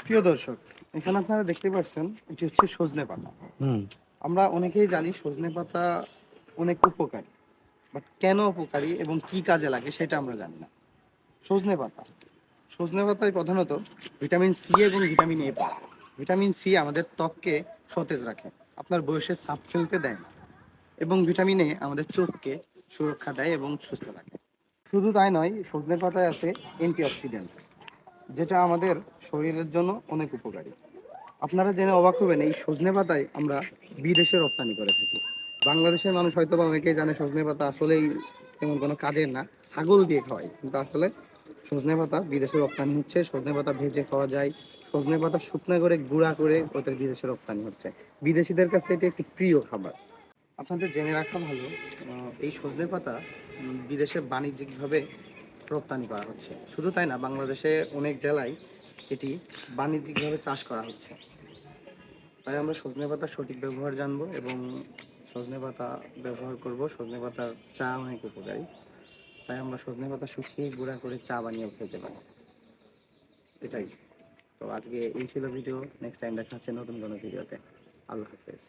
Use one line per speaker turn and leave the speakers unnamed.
প্রিয় দর্শক, এখানে আপনারা দেখতে পাচ্ছেন এটি হচ্ছে সজনে পাতা।
হুম।
আমরা অনেকেই জানি সজনে পাতা অনেক উপকারী, বাট কেন উপকারী এবং কি কাজে লাগে সেটা আমরা জানি না। সজনে পাতা সজনে পাতায় প্রধানত ভিটামিন সি এবং ভিটামিন এ পায়। ভিটামিন সি আমাদের ত্বককে সতেজ রাখে, আপনার বয়সের ছাপ ফেলতে দেয় না, এবং ভিটামিন এ আমাদের চোখকে সুরক্ষা দেয় এবং সুস্থ রাখে। শুধু তাই নয়, সজনে পাতায় আছে অ্যান্টিঅক্সিডেন্ট, যেটা আমাদের শরীরের জন্য অনেক উপকারী। আপনারা জেনে অবাক হবেন, এই সজনে পাতায় আমরা বিদেশে রপ্তানি করে থাকি। বাংলাদেশের মানুষ হয়তো বা অনেকেই জানে সজনে পাতা আসলেই তেমন কোনো কাজের না, ছাগল দিয়ে খাওয়াই, কিন্তু আসলে সজনে পাতা বিদেশে রপ্তানি হচ্ছে। সজনে পাতা ভেজে খাওয়া যায়, সজনে পাতা শুকনো করে গুঁড়া করে ওটা বিদেশে রপ্তানি হচ্ছে। বিদেশিদের কাছে এটি একটি প্রিয় খাবার। আপনাদের জেনে রাখা ভালো, এই সজনে পাতা বিদেশে বাণিজ্যিকভাবে রপ্তানি করা হচ্ছে। শুধু তাই না, বাংলাদেশে অনেক জেলায় এটি বাণিজ্যিকভাবে চাষ করা হচ্ছে। তাই আমরা সজনে পাতার সঠিক ব্যবহার জানবো এবং সজনে পাতা ব্যবহার করব। সজনে পাতার চা অনেক উপকারী, তাই আমরা সজনে পাতা শুকিয়ে গুঁড়া করে চা বানিয়েও খেতে পারি। এটাই। তো আজকে এই ছিল ভিডিও। নেক্সট টাইম দেখা হচ্ছে নতুন কোনো ভিডিওতে। আল্লাহ হাফেজ।